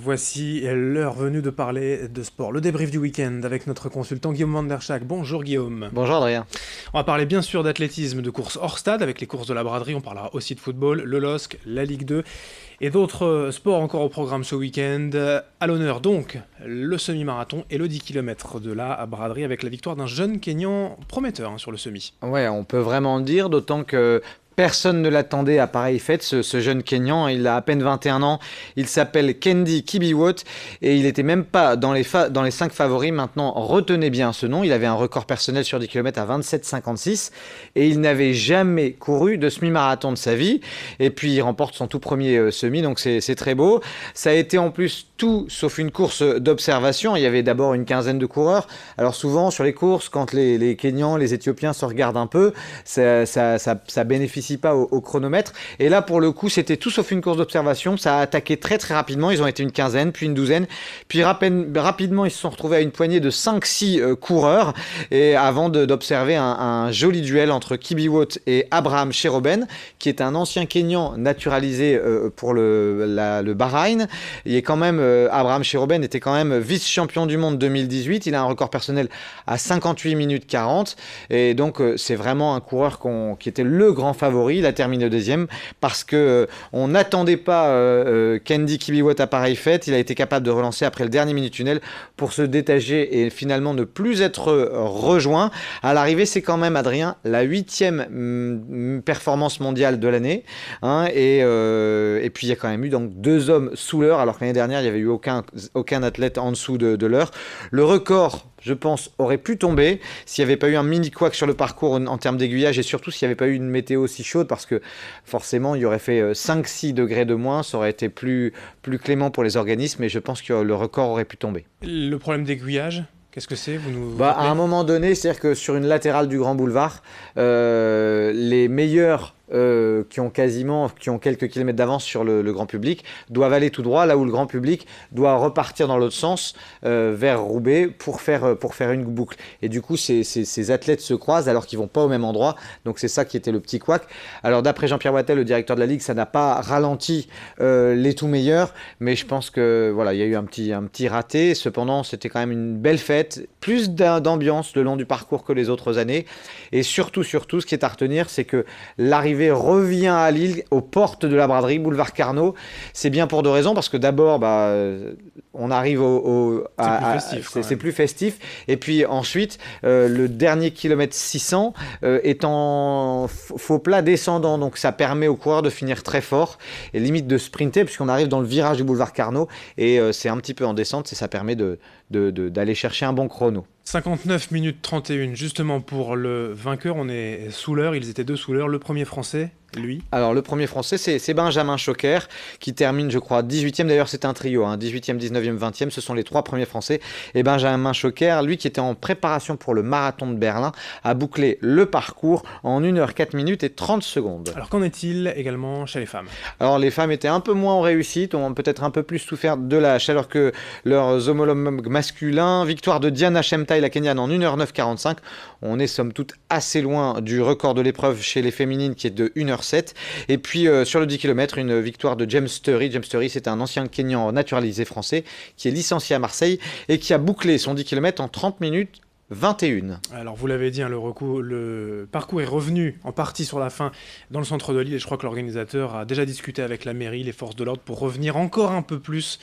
Voici l'heure venue de parler de sport. Le débrief du week-end avec notre consultant Guillaume Van der Schaak. Bonjour Guillaume. Bonjour Adrien. On va parler bien sûr d'athlétisme, de course hors stade avec les courses de la braderie. On parlera aussi de football, le LOSC, la Ligue 2 et d'autres sports encore au programme ce week-end. À l'honneur donc le semi-marathon et le 10 km de la braderie avec la victoire d'un jeune Kényan prometteur sur le semi. Ouais, on peut vraiment le dire, d'autant que personne ne l'attendait à pareille fête, ce jeune Kényan. Il a à peine 21 ans. Il s'appelle Kendi Kibiwot et il n'était même pas dans les 5 favoris. Maintenant, retenez bien ce nom. Il avait un record personnel sur 10 km à 27,56 et il n'avait jamais couru de semi-marathon de sa vie. Et puis, il remporte son tout premier semi, donc c'est très beau. Ça a été en plus tout sauf une course d'observation. Il y avait d'abord une quinzaine de coureurs. Alors souvent, sur les courses, quand les Kenyans, les Éthiopiens se regardent un peu, ça bénéficie pas au chronomètre. Et là, pour le coup, c'était tout sauf une course d'observation. Ça a attaqué très très rapidement. Ils ont été une quinzaine, puis une douzaine. Puis rapidement, ils se sont retrouvés à une poignée de 5-6 coureurs. Et avant d'observer un joli duel entre Kibiwot et Abraham Cheroben, qui est un ancien Kényan naturalisé pour le Bahreïn. Il est quand même, Abraham Cheroben était quand même vice-champion du monde 2018. Il a un record personnel à 58 minutes 40. Et donc, c'est vraiment un coureur qui était le grand favori. Il a terminé deuxième parce qu'on n'attendait pas Kendi Kibiwot à pareille fête. Il a été capable de relancer après le dernier minute tunnel pour se détacher et finalement ne plus être rejoint. À l'arrivée, c'est quand même, Adrien, la 8e performance mondiale de l'année. Et puis, il y a quand même eu donc 2 hommes sous l'heure, alors que l'année dernière, il n'y avait eu aucun athlète en dessous de l'heure. Le record, je pense, aurait pu tomber s'il n'y avait pas eu un mini couac sur le parcours en termes d'aiguillage et surtout s'il n'y avait pas eu une météo aussi chaude parce que forcément il y aurait fait 5-6 degrés de moins, ça aurait été plus clément pour les organismes et je pense que le record aurait pu tomber. Le problème d'aiguillage, qu'est-ce que c'est? À un moment donné, c'est-à-dire que sur une latérale du Grand Boulevard, les meilleurs qui ont quelques kilomètres d'avance sur le grand public doivent aller tout droit, là où le grand public doit repartir dans l'autre sens vers Roubaix pour faire une boucle. Et du coup, ces athlètes se croisent alors qu'ils vont pas au même endroit. Donc c'est ça qui était le petit couac. Alors d'après Jean-Pierre Wattel, le directeur de la Ligue, ça n'a pas ralenti les tout meilleurs, mais je pense que voilà, il y a eu un petit raté. Cependant, c'était quand même une belle fête, plus d'ambiance le long du parcours que les autres années. Et surtout, ce qui est à retenir, c'est que l'arrivée revient à Lille, aux portes de la braderie, boulevard Carnot. C'est bien pour 2 raisons, parce que d'abord, on arrive c'est plus festif. Et puis ensuite, le dernier kilomètre 600 est en faux plat descendant, donc ça permet aux coureurs de finir très fort et limite de sprinter, puisqu'on arrive dans le virage du boulevard Carnot et c'est un petit peu en descente et ça permet d'aller chercher un bon chrono. 59 minutes 31, justement pour le vainqueur, on est sous l'heure, ils étaient 2 sous l'heure. Le premier français, lui? Alors le premier français, c'est Benjamin Choquer qui termine, je crois, 18e. D'ailleurs, c'est un trio, 18e, 19e, 20e. Ce sont les 3 premiers français. Et Benjamin Choquer, lui qui était en préparation pour le marathon de Berlin, a bouclé le parcours en 1h 4 minutes et 30 secondes. Alors qu'en est-il également chez les femmes? Alors les femmes étaient un peu moins en réussite, ont peut-être un peu plus souffert de la chaleur que leurs homologues masculins. Victoire de Diana Chemtai, la Kenyane, en 1h 9 45. On est somme toute assez loin du record de l'épreuve chez les féminines qui est de 1h07. Et puis sur le 10 km, une victoire de James Sturry. James Sturry, c'est un ancien Kenyan naturalisé français qui est licencié à Marseille et qui a bouclé son 10 km en 30 minutes 21. Alors vous l'avez dit, le parcours est revenu en partie sur la fin dans le centre de Lille et je crois que l'organisateur a déjà discuté avec la mairie, les forces de l'ordre pour revenir encore un peu plus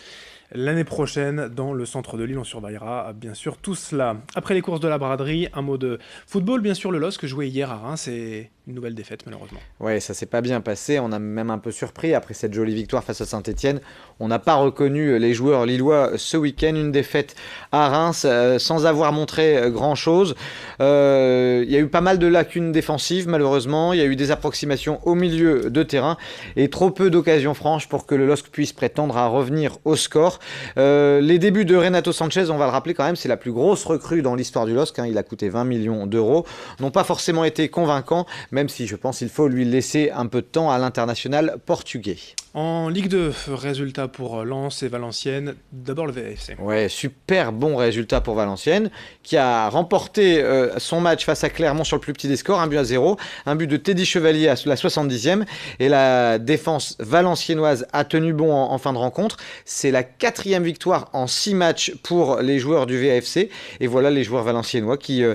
l'année prochaine dans le centre de Lille. On surveillera bien sûr tout cela. Après les courses de la braderie, un mot de football, bien sûr le LOSC joué hier à Reims et une nouvelle défaite malheureusement. Ouais, ça s'est pas bien passé, on a même un peu surpris après cette jolie victoire face à Saint-Etienne. On n'a pas reconnu les joueurs lillois ce week-end, une défaite à Reims sans avoir montré grand-chose. Il y a eu pas mal de lacunes défensives malheureusement, il y a eu des approximations au milieu de terrain et trop peu d'occasions franches pour que le LOSC puisse prétendre à revenir au score. Les débuts de Renato Sanchez, on va le rappeler quand même, c'est la plus grosse recrue dans l'histoire du LOSC, il a coûté 20 millions d'euros, n'ont pas forcément été convaincants, même si je pense qu'il faut lui laisser un peu de temps à l'international portugais. En Ligue 2, résultat pour Lens et Valenciennes. D'abord le VFC. Ouais, super bon résultat pour Valenciennes, qui a remporté son match face à Clermont sur le plus petit des scores, 1-0, un but de Teddy Chevalier à la 70e, et la défense valenciennoise a tenu bon en fin de rencontre. C'est la 4e victoire en 6 matchs pour les joueurs du VFC, et voilà les joueurs valenciennois qui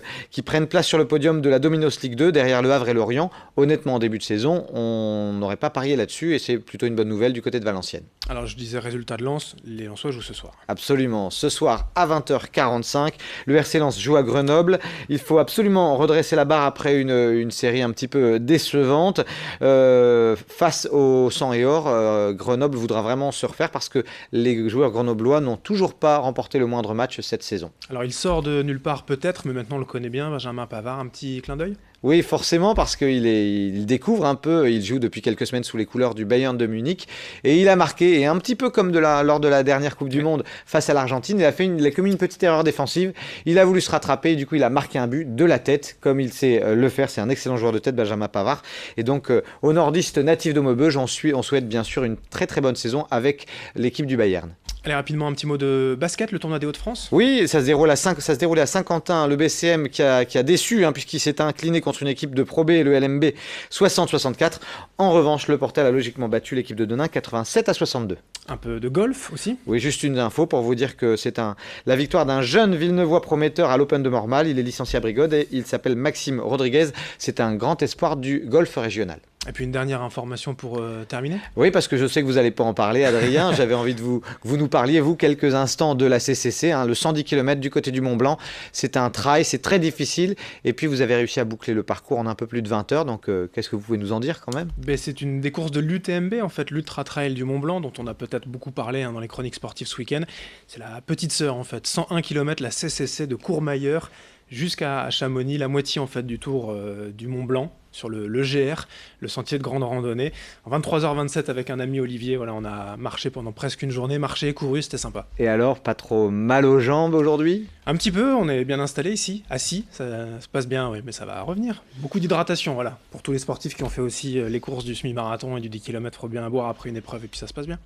prennent place sur le podium de la Dominos Ligue 2, derrière Le Havre et Lorient. Honnêtement, en début de saison, on n'aurait pas parié là-dessus, et c'est plutôt une bonne nouvelle du côté de Valenciennes. Alors je disais résultat de Lens, les Lensois jouent ce soir. Absolument, ce soir à 20h45, le RC Lens joue à Grenoble. Il faut absolument redresser la barre après une série un petit peu décevante. Face au sang et or, Grenoble voudra vraiment se refaire parce que les joueurs grenoblois n'ont toujours pas remporté le moindre match cette saison. Alors il sort de nulle part peut-être, mais maintenant on le connaît bien, Benjamin Pavard, un petit clin d'œil? Oui, forcément, parce qu'il découvre un peu, il joue depuis quelques semaines sous les couleurs du Bayern de Munich, et il a marqué, et un petit peu comme lors de la dernière Coupe du Monde face à l'Argentine, il a commis une petite erreur défensive, il a voulu se rattraper, et du coup il a marqué un but de la tête, comme il sait le faire, c'est un excellent joueur de tête, Benjamin Pavard, et donc au nordiste natif de Maubeuge, on souhaite bien sûr une très très bonne saison avec l'équipe du Bayern. Allez, rapidement, un petit mot de basket, le tournoi des Hauts-de-France. Oui, ça se déroulait à Saint-Quentin, le BCM qui a déçu, puisqu'il s'est incliné contre une équipe de Pro B, le LMB, 60-64. En revanche, le Portel a logiquement battu l'équipe de Denain, 87-62. Un peu de golf aussi. Oui, juste une info pour vous dire que c'est la victoire d'un jeune Villeneuvois prometteur à l'Open de Mormal. Il est licencié à Brigode et il s'appelle Maxime Rodriguez. C'est un grand espoir du golf régional. Et puis une dernière information pour terminer. Oui, parce que je sais que vous n'allez pas en parler, Adrien. J'avais envie de vous nous parliez, vous, quelques instants de la CCC, le 110 km du côté du Mont Blanc. C'est un trail, c'est très difficile. Et puis, vous avez réussi à boucler le parcours en un peu plus de 20 heures. Donc, qu'est-ce que vous pouvez nous en dire quand même? C'est une des courses de l'UTMB, en fait, l'Ultra Trail du Mont Blanc, dont on a peut-être beaucoup parlé dans les chroniques sportives ce week-end. C'est la petite sœur, en fait. 101 km, la CCC de Courmayeur jusqu'à Chamonix, la moitié, en fait, du tour du Mont Blanc, sur le GR, le sentier de grande randonnée. En 23h27 avec un ami Olivier, voilà, on a marché pendant presque une journée, marché et couru, c'était sympa. Et alors, pas trop mal aux jambes aujourd'hui? Un petit peu, on est bien installé ici, assis, ça se passe bien, oui, mais ça va revenir. Beaucoup d'hydratation, voilà, pour tous les sportifs qui ont fait aussi les courses du semi-marathon et du 10 km, faut bien boire après une épreuve et puis ça se passe bien.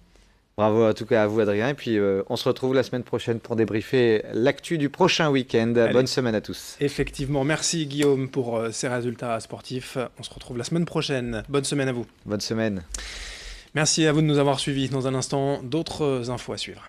Bravo en tout cas à vous Adrien, et puis on se retrouve la semaine prochaine pour débriefer l'actu du prochain week-end. Allez. Bonne semaine à tous. Effectivement, merci Guillaume pour ces résultats sportifs. On se retrouve la semaine prochaine. Bonne semaine à vous. Bonne semaine. Merci à vous de nous avoir suivis. Dans un instant, d'autres infos à suivre.